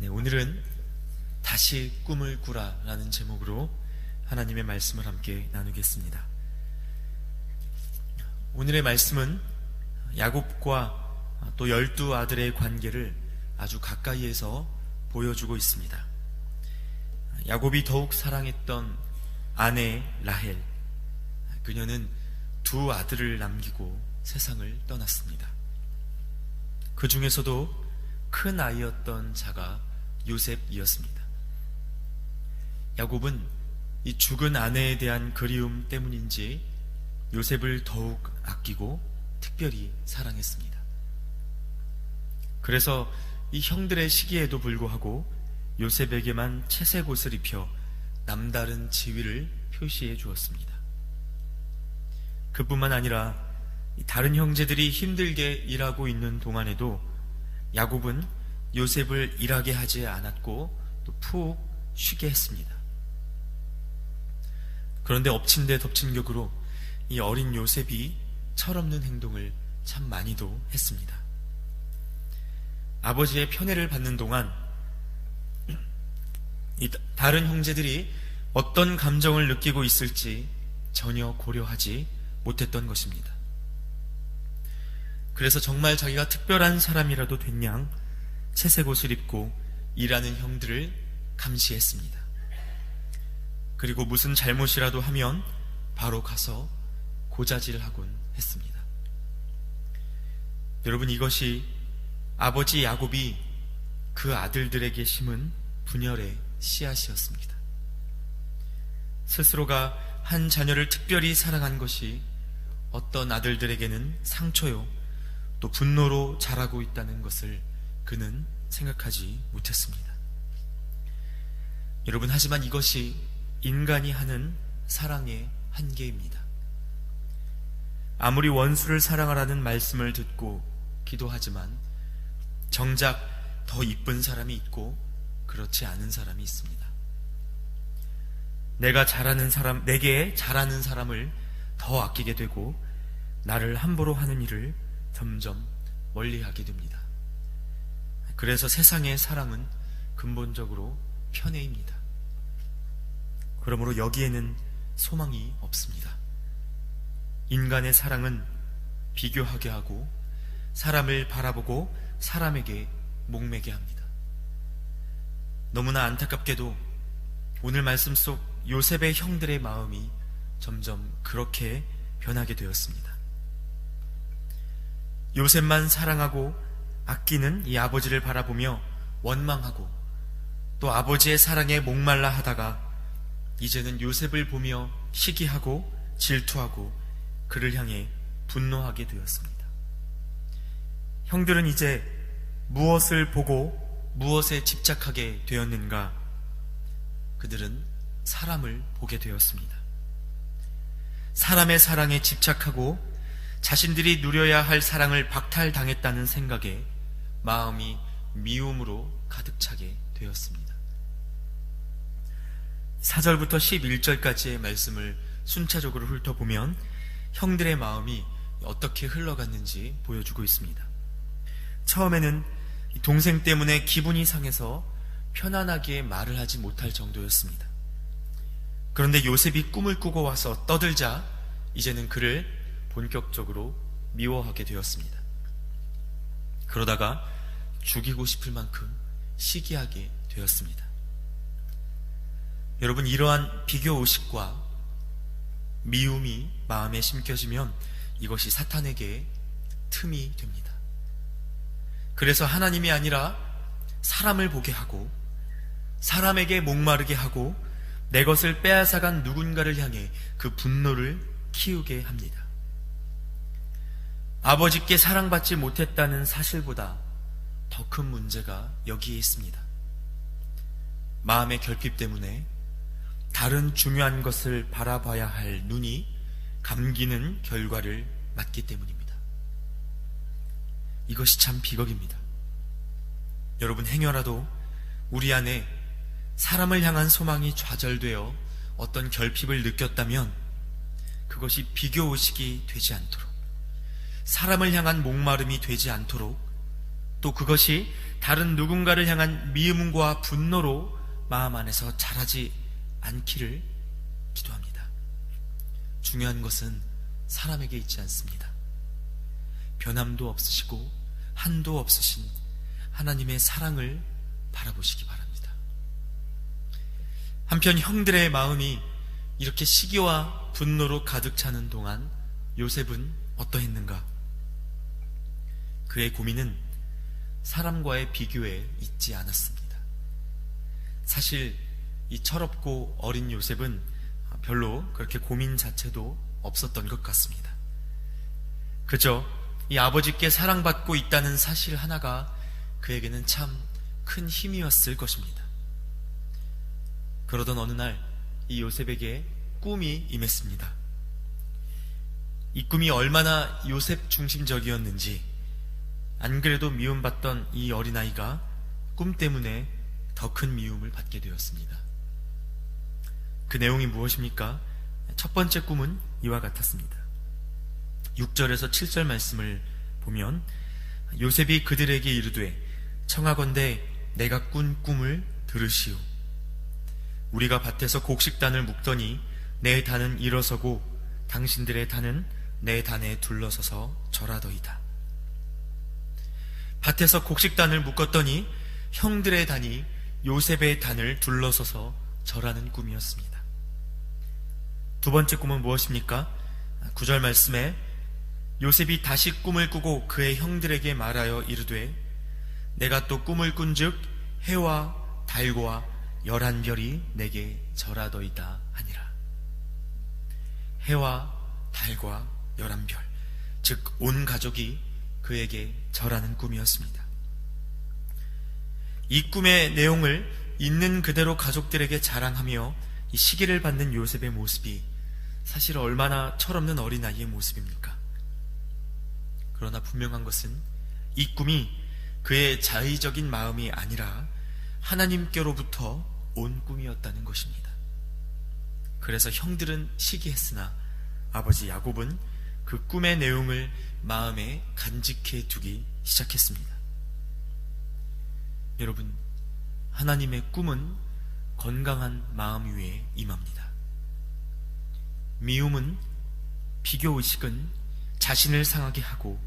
오늘은 다시 꿈을 꾸라 라는 제목으로 하나님의 말씀을 함께 나누겠습니다. 오늘의 말씀은 야곱과 또 12 아들의 관계를 아주 가까이에서 보여주고 있습니다. 야곱이 더욱 사랑했던 아내 라헬, 그녀는 2 아들을 남기고 세상을 떠났습니다. 그 중에서도 큰 아이였던 자가 요셉이었습니다. 야곱은 이 죽은 아내에 대한 그리움 때문인지 요셉을 더욱 아끼고 특별히 사랑했습니다. 그래서 이 형들의 시기에도 불구하고 요셉에게만 채색 옷을 입혀 남다른 지위를 표시해 주었습니다. 그뿐만 아니라 다른 형제들이 힘들게 일하고 있는 동안에도 야곱은 요셉을 일하게 하지 않았고 또 푹 쉬게 했습니다. 그런데 엎친 데 덮친 격으로 이 어린 요셉이 철없는 행동을 참 많이도 했습니다. 아버지의 편애를 받는 동안 이 다른 형제들이 어떤 감정을 느끼고 있을지 전혀 고려하지 못했던 것입니다. 그래서 정말 자기가 특별한 사람이라도 된 양 채색 옷을 입고 일하는 형들을 감시했습니다. 그리고 무슨 잘못이라도 하면 바로 가서 고자질하곤 했습니다. 여러분, 이것이 아버지 야곱이 그 아들들에게 심은 분열의 씨앗이었습니다. 스스로가 한 자녀를 특별히 사랑한 것이 어떤 아들들에게는 상처요 또 분노로 자라고 있다는 것을 그는 생각하지 못했습니다. 여러분, 하지만 이것이 인간이 하는 사랑의 한계입니다. 아무리 원수를 사랑하라는 말씀을 듣고 기도하지만 정작 더 이쁜 사람이 있고 그렇지 않은 사람이 있습니다. 내게 잘하는 사람을 더 아끼게 되고 나를 함부로 하는 일을 점점 멀리하게 됩니다. 그래서 세상의 사랑은 근본적으로 편애입니다. 그러므로 여기에는 소망이 없습니다. 인간의 사랑은 비교하게 하고 사람을 바라보고 사람에게 목매게 합니다. 너무나 안타깝게도 오늘 말씀 속 요셉의 형들의 마음이 점점 그렇게 변하게 되었습니다. 요셉만 사랑하고 아끼는 이 아버지를 바라보며 원망하고 또 아버지의 사랑에 목말라 하다가 이제는 요셉을 보며 시기하고 질투하고 그를 향해 분노하게 되었습니다. 형들은 이제 무엇을 보고 무엇에 집착하게 되었는가? 그들은 사람을 보게 되었습니다. 사람의 사랑에 집착하고 자신들이 누려야 할 사랑을 박탈당했다는 생각에 마음이 미움으로 가득 차게 되었습니다. 4절부터 11절까지의 말씀을 순차적으로 훑어보면 형들의 마음이 어떻게 흘러갔는지 보여주고 있습니다. 처음에는 동생 때문에 기분이 상해서 편안하게 말을 하지 못할 정도였습니다. 그런데 요셉이 꿈을 꾸고 와서 떠들자 이제는 그를 본격적으로 미워하게 되었습니다. 그러다가 죽이고 싶을 만큼 시기하게 되었습니다. 여러분, 이러한 비교의식과 미움이 마음에 심겨지면 이것이 사탄에게 틈이 됩니다. 그래서 하나님이 아니라 사람을 보게 하고 사람에게 목마르게 하고 내 것을 빼앗아간 누군가를 향해 그 분노를 키우게 합니다. 아버지께 사랑받지 못했다는 사실보다 더 큰 문제가 여기에 있습니다. 마음의 결핍 때문에 다른 중요한 것을 바라봐야 할 눈이 감기는 결과를 맞기 때문입니다. 이것이 참 비극입니다. 여러분, 행여라도 우리 안에 사람을 향한 소망이 좌절되어 어떤 결핍을 느꼈다면 그것이 비교의식이 되지 않도록, 사람을 향한 목마름이 되지 않도록, 또 그것이 다른 누군가를 향한 미움과 분노로 마음 안에서 자라지 않기를 기도합니다. 중요한 것은 사람에게 있지 않습니다. 변함도 없으시고 한도 없으신 하나님의 사랑을 바라보시기 바랍니다. 한편 형들의 마음이 이렇게 시기와 분노로 가득 차는 동안 요셉은 어떠했는가? 그의 고민은 사람과의 비교에 있지 않았습니다. 사실 이 철없고 어린 요셉은 별로 그렇게 고민 자체도 없었던 것 같습니다. 그저 이 아버지께 사랑받고 있다는 사실 하나가 그에게는 참 큰 힘이었을 것입니다. 그러던 어느 날 이 요셉에게 꿈이 임했습니다. 이 꿈이 얼마나 요셉 중심적이었는지, 안 그래도 미움받던 이 어린아이가 꿈 때문에 더 큰 미움을 받게 되었습니다. 그 내용이 무엇입니까? 첫 번째 꿈은 이와 같았습니다. 6절에서 7절 말씀을 보면, 요셉이 그들에게 이르되 청하건대 내가 꾼 꿈을 들으시오. 우리가 밭에서 곡식단을 묶더니 내 단은 일어서고 당신들의 단은 내 단에 둘러서서 절하더이다. 밭에서 곡식단을 묶었더니 형들의 단이 요셉의 단을 둘러서서 절하는 꿈이었습니다. 두 번째 꿈은 무엇입니까? 9절 말씀에 요셉이 다시 꿈을 꾸고 그의 형들에게 말하여 이르되 내가 또 꿈을 꾼즉 해와 달과 11별이 내게 절하더이다 하니라. 해와 달과 11별, 즉 온 가족이 그에게 절하는 꿈이었습니다. 이 꿈의 내용을 있는 그대로 가족들에게 자랑하며 이 시기를 받는 요셉의 모습이 사실 얼마나 철없는 어린아이의 모습입니까? 그러나 분명한 것은 이 꿈이 그의 자의적인 마음이 아니라 하나님께로부터 온 꿈이었다는 것입니다. 그래서 형들은 시기했으나 아버지 야곱은 그 꿈의 내용을 마음에 간직해 두기 시작했습니다. 여러분, 하나님의 꿈은 건강한 마음 위에 임합니다. 미움은, 비교의식은 자신을 상하게 하고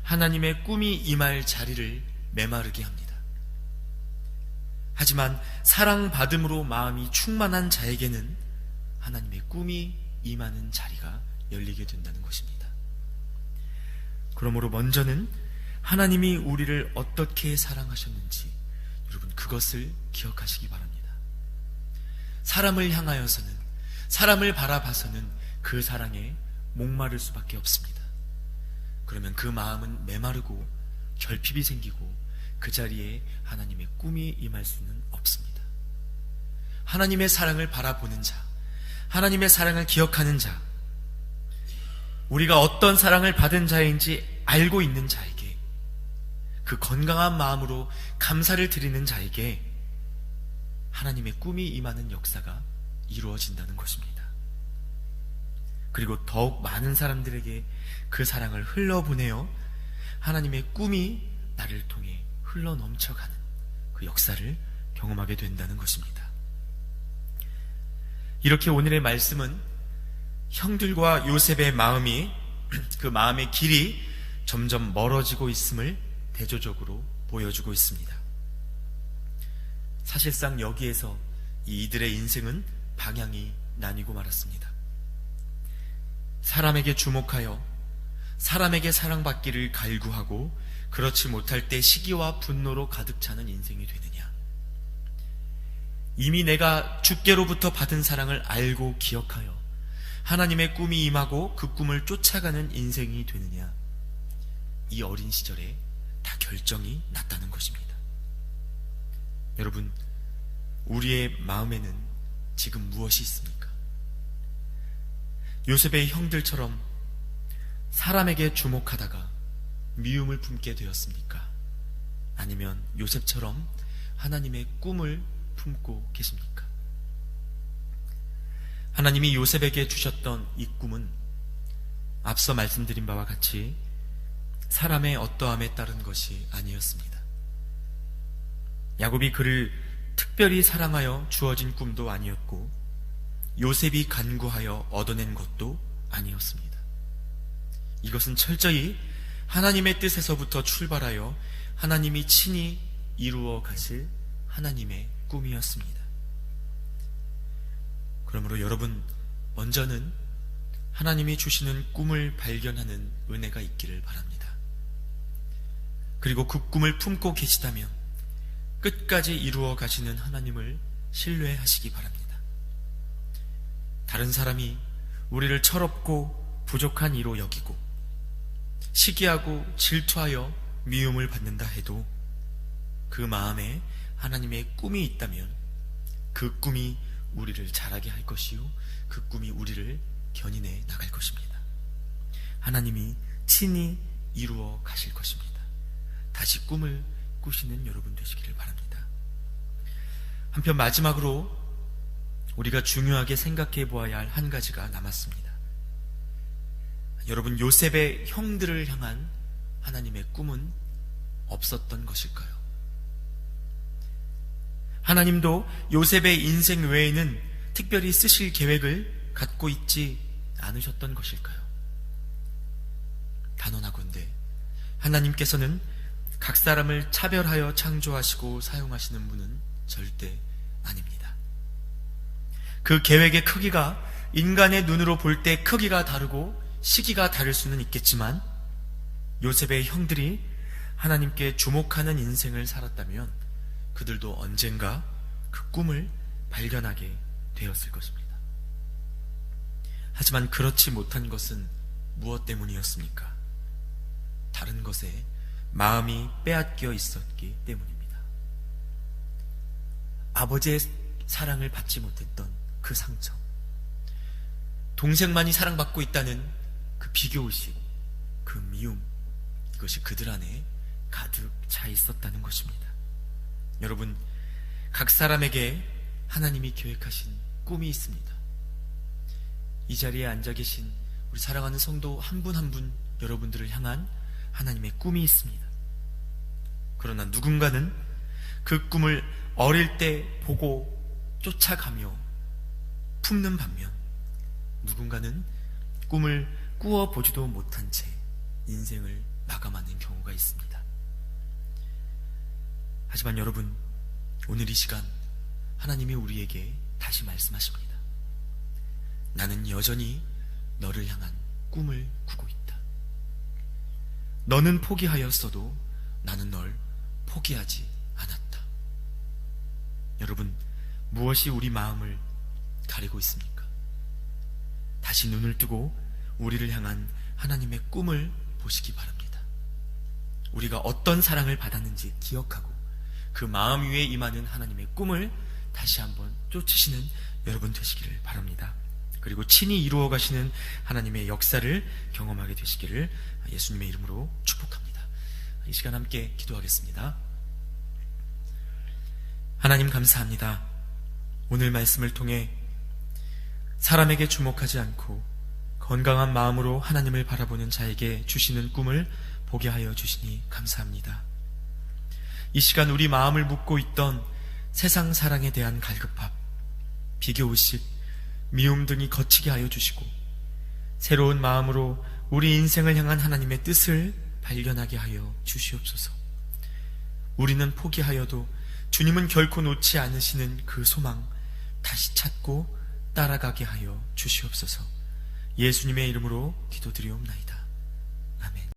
하나님의 꿈이 임할 자리를 메마르게 합니다. 하지만 사랑받음으로 마음이 충만한 자에게는 하나님의 꿈이 임하는 자리가 열리게 된다는 것입니다. 그러므로 먼저는 하나님이 우리를 어떻게 사랑하셨는지 여러분 그것을 기억하시기 바랍니다. 사람을 향하여서는, 사람을 바라봐서는 그 사랑에 목마를 수밖에 없습니다. 그러면 그 마음은 메마르고 결핍이 생기고 그 자리에 하나님의 꿈이 임할 수는 없습니다. 하나님의 사랑을 바라보는 자, 하나님의 사랑을 기억하는 자, 우리가 어떤 사랑을 받은 자인지 알고 있는 자에게, 그 건강한 마음으로 감사를 드리는 자에게 하나님의 꿈이 임하는 역사가 이루어진다는 것입니다. 그리고 더욱 많은 사람들에게 그 사랑을 흘러보내어 하나님의 꿈이 나를 통해 흘러 넘쳐가는 그 역사를 경험하게 된다는 것입니다. 이렇게 오늘의 말씀은 형들과 요셉의 마음이, 그 마음의 길이 점점 멀어지고 있음을 대조적으로 보여주고 있습니다. 사실상 여기에서 이들의 인생은 방향이 나뉘고 말았습니다. 사람에게 주목하여 사람에게 사랑받기를 갈구하고 그렇지 못할 때 시기와 분노로 가득 차는 인생이 되느냐, 이미 내가 주께로부터 받은 사랑을 알고 기억하여 하나님의 꿈이 임하고 그 꿈을 쫓아가는 인생이 되느냐, 이 어린 시절에 다 결정이 났다는 것입니다. 여러분, 우리의 마음에는 지금 무엇이 있습니까? 요셉의 형들처럼 사람에게 주목하다가 미움을 품게 되었습니까? 아니면 요셉처럼 하나님의 꿈을 품고 계십니까? 하나님이 요셉에게 주셨던 이 꿈은 앞서 말씀드린 바와 같이 사람의 어떠함에 따른 것이 아니었습니다. 야곱이 그를 특별히 사랑하여 주어진 꿈도 아니었고 요셉이 간구하여 얻어낸 것도 아니었습니다. 이것은 철저히 하나님의 뜻에서부터 출발하여 하나님이 친히 이루어 가실 하나님의 꿈이었습니다. 그러므로 여러분, 먼저는 하나님이 주시는 꿈을 발견하는 은혜가 있기를 바랍니다. 그리고 그 꿈을 품고 계시다면 끝까지 이루어 가시는 하나님을 신뢰하시기 바랍니다. 다른 사람이 우리를 철없고 부족한 이로 여기고 시기하고 질투하여 미움을 받는다 해도 그 마음에 하나님의 꿈이 있다면 그 꿈이 우리를 자라게 할 것이요, 그 꿈이 우리를 견인해 나갈 것입니다. 하나님이 친히 이루어 가실 것입니다. 다시 꿈을 꾸시는 여러분 되시기를 바랍니다. 한편 마지막으로 우리가 중요하게 생각해 보아야 할 한 가지가 남았습니다. 여러분, 요셉의 형들을 향한 하나님의 꿈은 없었던 것일까요? 하나님도 요셉의 인생 외에는 특별히 쓰실 계획을 갖고 있지 않으셨던 것일까요? 단언하건대 하나님께서는 각 사람을 차별하여 창조하시고 사용하시는 분은 절대 아닙니다. 그 계획의 크기가 인간의 눈으로 볼 때 크기가 다르고 시기가 다를 수는 있겠지만 요셉의 형들이 하나님께 주목하는 인생을 살았다면 그들도 언젠가 그 꿈을 발견하게 되었을 것입니다. 하지만 그렇지 못한 것은 무엇 때문이었습니까? 다른 것에 마음이 빼앗겨 있었기 때문입니다. 아버지의 사랑을 받지 못했던 그 상처, 동생만이 사랑받고 있다는 그 비교의식, 그 미움, 이것이 그들 안에 가득 차 있었다는 것입니다. 여러분, 각 사람에게 하나님이 계획하신 꿈이 있습니다. 이 자리에 앉아 계신 우리 사랑하는 성도 한 분 한 분 여러분들을 향한 하나님의 꿈이 있습니다. 그러나 누군가는 그 꿈을 어릴 때 보고 쫓아가며 품는 반면 누군가는 꿈을 꾸어보지도 못한 채 인생을 마감하는 경우가 있습니다. 하지만 여러분, 오늘 이 시간 하나님이 우리에게 다시 말씀하십니다. 나는 여전히 너를 향한 꿈을 꾸고 있다. 너는 포기하였어도 나는 널 포기하지 않았다. 여러분, 무엇이 우리 마음을 가리고 있습니까? 다시 눈을 뜨고 우리를 향한 하나님의 꿈을 보시기 바랍니다. 우리가 어떤 사랑을 받았는지 기억하고 그 마음 위에 임하는 하나님의 꿈을 다시 한번 쫓으시는 여러분 되시기를 바랍니다. 그리고 친히 이루어 가시는 하나님의 역사를 경험하게 되시기를 예수님의 이름으로 축복합니다. 이 시간 함께 기도하겠습니다. 하나님, 감사합니다. 오늘 말씀을 통해 사람에게 주목하지 않고 건강한 마음으로 하나님을 바라보는 자에게 주시는 꿈을 보게 하여 주시니 감사합니다. 이 시간 우리 마음을 묻고 있던 세상 사랑에 대한 갈급함, 비교의식, 미움 등이 거치게 하여 주시고 새로운 마음으로 우리 인생을 향한 하나님의 뜻을 발견하게 하여 주시옵소서. 우리는 포기하여도 주님은 결코 놓지 않으시는 그 소망 다시 찾고 따라가게 하여 주시옵소서. 예수님의 이름으로 기도드리옵나이다.